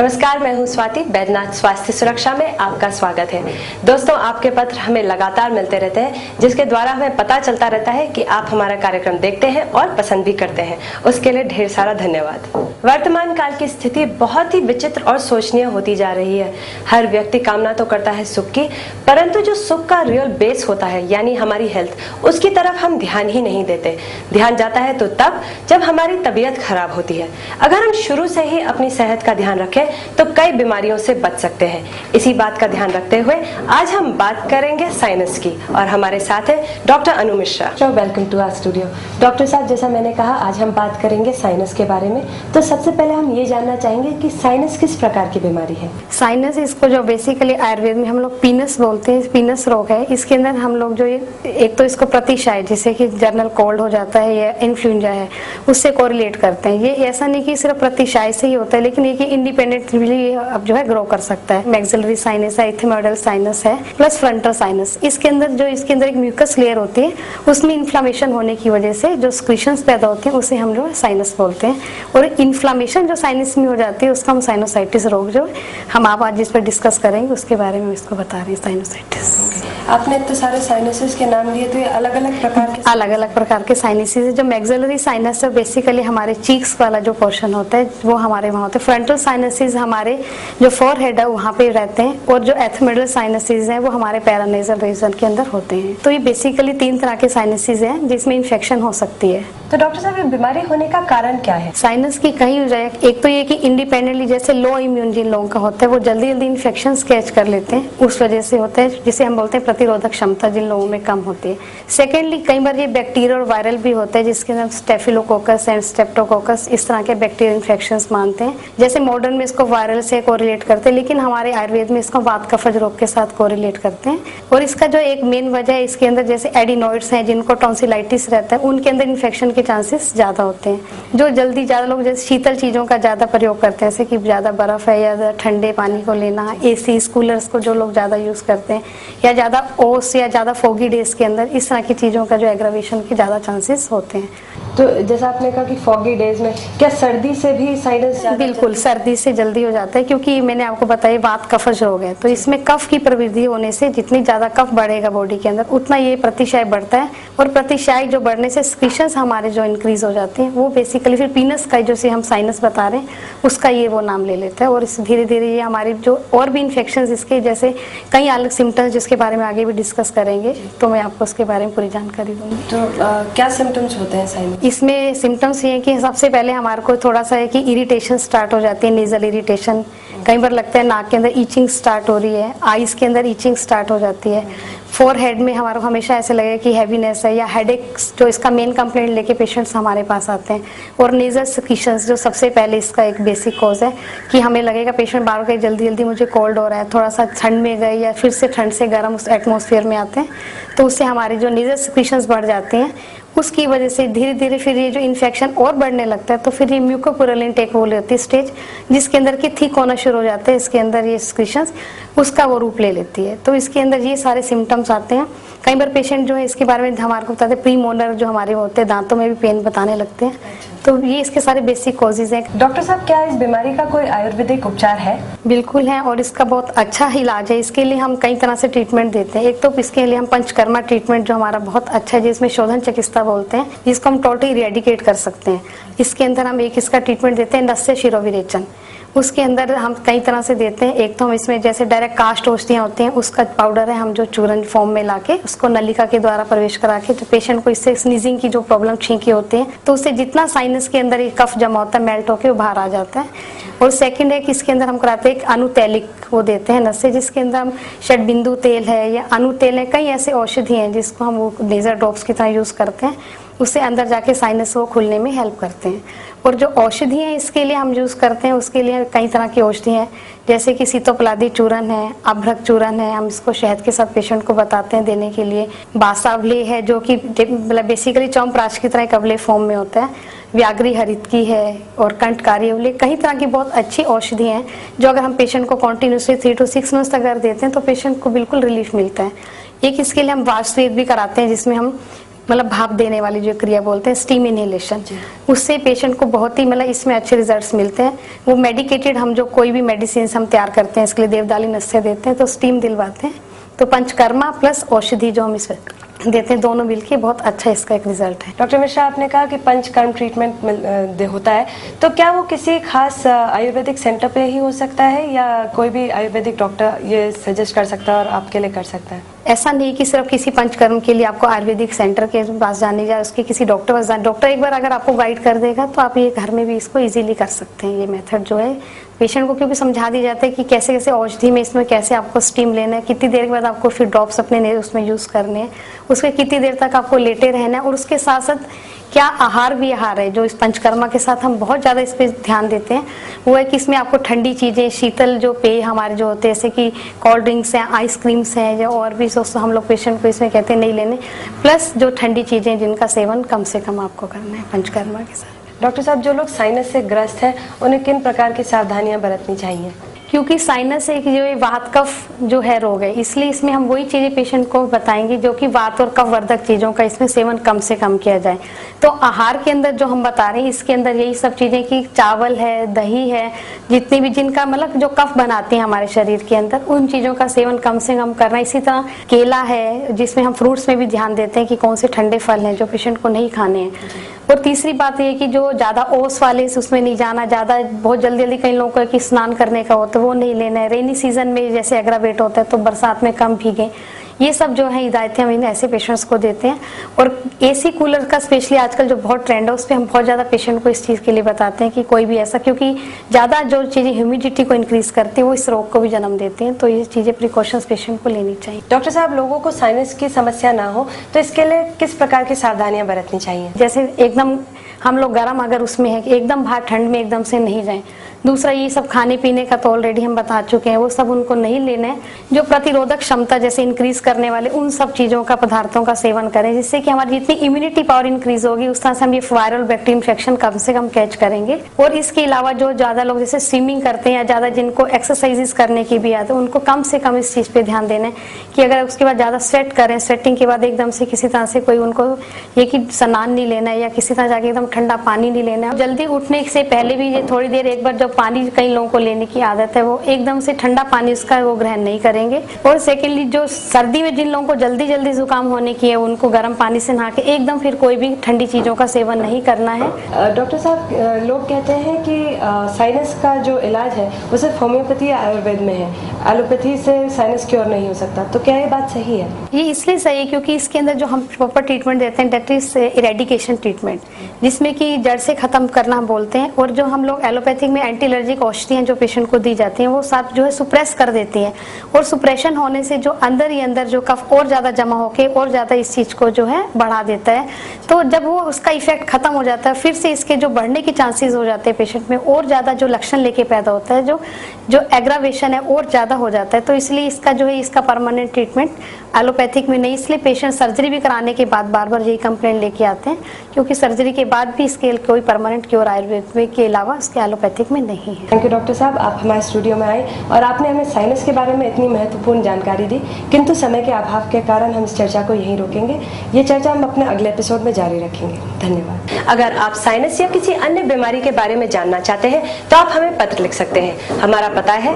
नमस्कार, मैं हूं स्वाति। बैद्यनाथ स्वास्थ्य सुरक्षा में आपका स्वागत है। दोस्तों, आपके पत्र हमें लगातार मिलते रहते हैं, जिसके द्वारा हमें पता चलता रहता है कि आप हमारा कार्यक्रम देखते हैं और पसंद भी करते हैं। उसके लिए ढेर सारा धन्यवाद। वर्तमान काल की स्थिति बहुत ही विचित्र और सोचनीय होती जा रही है। हर व्यक्ति कामना तो करता है सुख की, परंतु जो सुख का रियल बेस होता है यानी हमारी हेल्थ, उसकी तरफ हम ध्यान ही नहीं देते। ध्यान जाता है तो तब जब हमारी तबीयत खराब होती है। अगर हम शुरू से ही अपनी सेहत का ध्यान रखें तो कई बीमारियों से बच सकते हैं। इसी बात का ध्यान रखते हुए आज हम बात करेंगे साइनस की, और हमारे साथ है doctor Anu Mishra. Welcome to our studio. Doctor साहब, जैसा मैंने कहा, आज हम बात करेंगे साइनस के बारे में। तो सबसे पहले हम ये जानना चाहेंगे कि साइनस किस प्रकार की बीमारी है। साइनस, इसको जो बेसिकली आयुर्वेद में हम लोग पीनस बोलते हैं, पीनस रोग है। इसके अंदर हम लोग जो एक तो इसको प्रतिशाय, जैसे कि जनरल कोल्ड हो जाता है या इन्फ्लुएंजा है, उससे कोरिलेट करते हैं। ये ऐसा नहीं कि सिर्फ प्रतिशाय से ही होता है, लेकिन ये इंडिपेंडेंटली अब जो है ग्रो कर सकता है। मैक्सिलरी साइनस है, इथियोमोइडल साइनस है, प्लस फ्रंटल साइनस। इसके अंदर एक म्यूकस लेयर होती है, उसमें इन्फ्लामेशन होने की वजह से जो सिक्रीशंस पैदा होते हैं उसे हम जो है साइनस बोलते हैं। और इन्फ्लामेशन जो साइनस में हो जाती है उसका हम साइनोसाइटिस रोग जो हम आज जिस पर डिस्कस करेंगे उसके बारे में इसको बता रहे हैं, साइनोसाइटिस। आपने इतने सारे साइनसेस के नाम लिए, तो ये अलग अलग प्रकार के साइनसेस है। जो मैक्सिलरी साइनस है, बेसिकली हमारे चीक्स वाला जो पोर्शन होता है वो हमारे वहाँ होता है। फ्रंटल साइनसेस हमारे जो फोरहेड है वहाँ पे रहते हैं, और जो एथियोमोइडल साइनसेस हैं वो हमारे पैरानेजल रीजन के अंदर होते हैं। तो ये बेसिकली 3 तरह के साइनसेस हैं जिसमें इन्फेक्शन हो सकती है। तो डॉक्टर साहब, ये बीमारी होने का कारण क्या है? साइनस की कई वजह, एक तो ये कि इंडिपेंडेंटली जैसे लो इम्यून जिन लोगों का होता है वो जल्दी जल्दी इन्फेक्शन कैच कर लेते हैं, उस वजह से होता है, जिसे हम बोलते हैं प्रतिरोधक क्षमता जिन लोगों में कम होती है। सेकेंडली, कई बार ये बैक्टीरिया और वायरल भी होता है, जिसके अंदर स्टेफिलोकोकस एंड स्ट्रेप्टोकोकस इस तरह के बैक्टीरियल इन्फेक्शंस मानते हैं। जैसे मॉडर्न में इसको वायरल से कोरिलेट करते हैं, लेकिन हमारे आयुर्वेद में इसको वात कफज रोग के साथ कोरिलेट करते हैं। और इसका जो एक मेन वजह है, इसके अंदर जैसे एडिनोइड्स हैं जिनको टॉन्सिलाइटिस रहता है, उनके अंदर इन्फेक्शन के चांसेस ज्यादा होते हैं। जो जल्दी ज्यादा लोग जैसे शीतल चीजों का ज्यादा प्रयोग करते हैं, जैसे कि ज्यादा बर्फ है या ठंडे पानी को लेना, एसी कूलर्स को जो लोग ज्यादा यूज करते हैं, या ज्यादा ओस या ज्यादा फोगी डेज के अंदर, इस तरह की चीजों का जो एग्रावेशन के ज्यादा चांसेस होते हैं। तो जैसा आपने कहा कि फॉगी डेज में, क्या सर्दी से भी साइनस? बिल्कुल, सर्दी से जल्दी हो जाता है, क्योंकि मैंने आपको बताया वात कफज रोग है। तो इसमें कफ की प्रवृत्ति होने से जितनी ज्यादा कफ बढ़ेगा बॉडी के अंदर, उतना ये प्रतिशाय बढ़ता है, और प्रतिशाय जो बढ़ने से सिक्रीशंस हमारे जो इंक्रीज हो जाती हैं, वो बेसिकली फिर पीनस का जो से हम साइनस बता रहे हैं उसका ये वो नाम ले लेता है। और इस धीरे धीरे ये हमारी जो और भी इन्फेक्शन इसके जैसे कई अलग सिम्टम्स, जिसके बारे में आगे भी डिस्कस करेंगे, तो मैं आपको उसके बारे में पूरी जानकारी दूंगी। तो क्या सिम्टम्स होते हैं साइनस? इसमें सिम्टम्स ये हैं कि सबसे पहले हमारे को थोड़ा सा है कि इरिटेशन स्टार्ट हो जाती है, नेजल इरिटेशन। कई बार लगता है नाक के अंदर ईचिंग स्टार्ट हो रही है, आईज के अंदर ईचिंग स्टार्ट हो जाती है। फोरहेड में हमारा हमेशा ऐसे लगेगा कि हैवीनेस है या हेडेक्स, जो इसका मेन कंप्लेंट लेके पेशेंट्स हमारे पास आते हैं। और नेजल सिक्रीशंस, जो सबसे पहले इसका एक बेसिक कॉज है कि हमें लगेगा पेशेंट बार बार जल्दी जल्दी मुझे कोल्ड हो रहा है, थोड़ा सा ठंड में गए या फिर से ठंड से गर्म उस एटमॉस्फेयर में आते हैं, तो उससे हमारी जो नेजल सिक्रीशंस बढ़ जाती हैं, उसकी वजह से धीरे धीरे फिर ये जो इन्फेक्शन और बढ़ने लगता है, तो फिर ये म्यूकोपुरलिन टेक बोल होती है स्टेज, जिसके अंदर की थिक होना शुरू हो जाते हैं इसके अंदर ये सिक्रीशंस, उसका वो रूप ले लेती है। तो इसके अंदर ये सारे सिम्टम्स आते हैं। कई बार पेशेंट जो है इसके बारे में हमारे को बताते हैं, प्रीमोलर जो हमारे होते हैं दांतों में भी पेन बताने लगते हैं। तो ये इसके सारे बेसिक कॉजेज हैं। डॉक्टर साहब, क्या इस बीमारी का कोई आयुर्वेदिक उपचार है? बिल्कुल है, और इसका बहुत अच्छा इलाज है। इसके लिए हम कई तरह से ट्रीटमेंट देते हैं। एक तो इसके लिए हम पंचकर्मा ट्रीटमेंट जो हमारा बहुत अच्छा है, जिसमें शोधन चिकित्सा बोलते हैं, जिसको हम टोटली इरेडिकेट कर सकते हैं। इसके अंदर हम एक इसका ट्रीटमेंट देते हैं नस्य शिरोविरेचन। उसके अंदर हम कई तरह से देते हैं। एक तो हम इसमें जैसे डायरेक्ट कास्ट औषधियाँ होती हैं, उसका पाउडर है, हम जो चूरन फॉर्म में लाके उसको नलिका के द्वारा प्रवेश करा के, जो पेशेंट को इससे स्नीजिंग की जो प्रॉब्लम छींकी होती है, तो उससे जितना साइनस के अंदर ये कफ जमा होता है मेल्ट होकर बाहर आ जाता है। और सेकंड है कि इसके अंदर हम कराते हैं एक अनुतैलिक वो देते हैं नस्य, जिसके अंदर हम षडबिंदु तेल है या अनुतेल है, कई ऐसे औषधि हैं जिसको हम वो लेजर ड्रॉप्स की तरह यूज करते हैं, उससे अंदर जाके साइनस को खुलने में हेल्प करते हैं। और जो औषधि है इसके लिए हम यूज करते हैं, उसके लिए कई तरह की औषधि हैं, जैसे कि सीतोपलादी चूरन है, अभ्रक चूरन है, हम इसको शहद के साथ पेशेंट को बताते हैं देने के लिए। बासावले है जो कि बेसिकली चौमप्राश की तरह कबले फॉर्म में होता है। व्याघ्री हरित की है और कंठकारी, कई तरह की बहुत अच्छी औषधि हैं जो अगर हम पेशेंट को कॉन्टिन्यूसली 3 to 6 मंथ्स अगर देते हैं तो पेशेंट को बिल्कुल रिलीफ मिलता है। एक इसके लिए हम वार्षवेद भी कराते हैं, जिसमें हम मतलब भाप देने वाली जो क्रिया बोलते हैं स्टीम इनहेलेशन, उससे पेशेंट को बहुत ही मतलब इसमें अच्छे रिजल्ट्स मिलते हैं। वो मेडिकेटेड हम जो कोई भी मेडिसिन हम तैयार करते हैं इसके लिए देवदाली नस्से देते हैं तो स्टीम दिलवाते हैं, तो पंचकर्मा प्लस औषधि जो हम इसमें देते हैं दोनों मिलके बहुत अच्छा इसका एक रिजल्ट है। डॉक्टर मिश्रा, आपने कहा कि पंचकर्म ट्रीटमेंट होता है, तो क्या वो किसी खास आयुर्वेदिक सेंटर पे ही हो सकता है या कोई भी आयुर्वेदिक डॉक्टर ये सजेस्ट कर सकता है और आपके लिए कर सकता है? ऐसा नहीं कि सिर्फ किसी पंचकर्म के लिए आपको आयुर्वेदिक सेंटर के पास जाने या उसके किसी डॉक्टर पास जाने, डॉक्टर एक बार अगर आपको गाइड कर देगा तो आप ये घर में भी इसको इजीली कर सकते हैं। ये मेथड जो है पेशेंट को क्योंकि समझा दी जाता है कि कैसे कैसे औषधि में इसमें कैसे आपको स्टीम लेना है, कितनी देर के बाद आपको फिर ड्रॉप्स अपने उसमें यूज करने हैं, उसके कितनी देर तक आपको लेटे रहना है, और उसके साथ साथ क्या आहार भी आहार है जो इस पंचकर्मा के साथ हम बहुत ज्यादा इस पे ध्यान देते हैं, वो है कि इसमें आपको ठंडी चीजें, शीतल जो पेय हमारे जो होते हैं जैसे कि कोल्ड ड्रिंक्स हैं, आइसक्रीम्स हैं, या और भी हम लोग पेशेंट को इसमें कहते हैं नहीं लेने, प्लस जो ठंडी चीजें जिनका सेवन कम से कम आपको करना है पंचकर्मा के साथ। डॉक्टर साहब, जो लोग साइनस से ग्रस्त हैं उन्हें किन प्रकार की सावधानियां बरतनी चाहिए? क्योंकि साइनस एक जो वात कफ जो है रोग है, इसलिए इसमें हम वही चीजें पेशेंट को बताएंगे जो कि वात और कफ वर्धक चीजों का इसमें सेवन कम से कम किया जाए। तो आहार के अंदर जो हम बता रहे हैं इसके अंदर यही सब चीजें कि चावल है, दही है, जितनी भी जिनका मतलब जो कफ बनाती है हमारे शरीर के अंदर, उन चीजों का सेवन कम से कम करना। इसी तरह केला है, जिसमें हम फ्रूट्स में भी ध्यान देते हैं कि कौन से ठंडे फल हैं जो पेशेंट को नहीं खाने हैं। और तीसरी बात ये कि जो ज्यादा ओस वाले उसमें नहीं जाना, ज्यादा बहुत जल्दी जल्दी कई लोगों को स्नान करने का होता है वो नहीं लेना है। रेनी सीजन में जैसे एग्रावेट होता है तो बरसात में कम भीगे, ये सब जो है हिदायतें हम ऐसे पेशेंट्स को देते हैं। और एसी कूलर का स्पेशली आजकल जो बहुत ट्रेंड है उस पर हम बहुत ज्यादा पेशेंट को इस चीज के लिए बताते हैं कि कोई भी ऐसा, क्योंकि ज्यादा जो चीजें ह्यूमिडिटी को इंक्रीज करती है वो इस रोग को भी जन्म देती हैं, तो ये चीजें प्रिकॉशंस पेशेंट को लेनी चाहिए। डॉक्टर साहब, लोगों को साइनस की समस्या ना हो तो इसके लिए किस प्रकार की सावधानियां बरतनी चाहिए? जैसे एकदम हम लोग गर्म अगर उसमें है कि एकदम बाहर ठंड में एकदम से नहीं जाएं। दूसरा ये सब खाने पीने का तो ऑलरेडी हम बता चुके हैं, वो सब उनको नहीं लेना है। जो प्रतिरोधक क्षमता जैसे इंक्रीज करने वाले उन सब चीजों का पदार्थों का सेवन करें, जिससे कि हमारी जितनी इम्यूनिटी पावर इंक्रीज होगी उस तरह से हम ये वायरल बैक्टीरियल इन्फेक्शन कम से कम कैच करेंगे। और इसके अलावा जो ज्यादा लोग जैसे स्विमिंग करते हैं या ज्यादा जिनको एक्सरसाइजेस करने की भी आदत है, उनको कम से कम इस चीज पे ध्यान देना है कि अगर उसके बाद ज्यादा स्वेट करें, स्वेटिंग के बाद एकदम से किसी तरह से कोई उनको ये कि स्नान नहीं लेना है या किसी तरह जाके एकदम ठंडा पानी नहीं लेना है। जल्दी उठने से पहले भी ये थोड़ी देर एक बार जब पानी कई लोगों को लेने की आदत है वो एकदम से ठंडा पानी उसका वो ग्रहण नहीं करेंगे। और सेकेंडली जो सर्दी में जिन लोगों को जल्दी जल्दी जुकाम होने की है उनको गर्म पानी से नहा के एकदम फिर कोई भी ठंडी चीजों का सेवन नहीं करना है। डॉक्टर साहब, लोग कहते हैं कि साइनस का जो इलाज है वो सिर्फ होम्योपैथी या आयुर्वेद में है, एलोपैथी से साइनस क्योर नहीं हो सकता, तो क्या ये बात सही है? ये इसलिए सही है क्योंकि इसके अंदर जो हम प्रॉपर ट्रीटमेंट देते हैं दैट इज इरेडिकेशन ट्रीटमेंट, जिसमें कि जड़ से खत्म करना हम बोलते हैं। और जो हम लोग एलोपैथिक में एंटी एलर्जिक औषधियां जो पेशेंट को दी जाती हैं वो सब जो है सुप्रेस कर देती हैं, और सुप्रेशन होने से जो अंदर ही अंदर जो कफ और ज्यादा जमा होके और ज्यादा इस चीज को जो है बढ़ा देता है। तो जब वो उसका इफेक्ट खत्म हो जाता है फिर से इसके जो बढ़ने के चांसेस हो जाते हैं पेशेंट में, और ज्यादा जो लक्षण लेके पैदा होता है, जो एग्रावेशन है और ज्यादा हो जाता है। तो इसलिए इसका जो है इसका परमानेंट ट्रीटमेंट एलोपैथिक में नहीं, इसलिए पेशेंट सर्जरी भी कराने के बाद बार बार यही कंप्लेंट लेके आते हैं, क्योंकि सर्जरी के बाद भी इसके कोई परमानेंट क्योर आयुर्वेद के अलावा इसके एलोपैथिक में नहीं है। थैंक यू डॉक्टर साहब, आप हमारे स्टूडियो में आए और आपने हमें साइनस के बारे में इतनी महत्वपूर्ण जानकारी दी, किंतु समय के अभाव के कारण हम इस चर्चा को यहीं रोकेंगे। ये चर्चा हम अपने अगले एपिसोड में जारी रखेंगे। धन्यवाद। अगर आप साइनस या किसी अन्य बीमारी के बारे में जानना चाहते हैं तो आप हमें पत्र लिख सकते हैं। हमारा पता है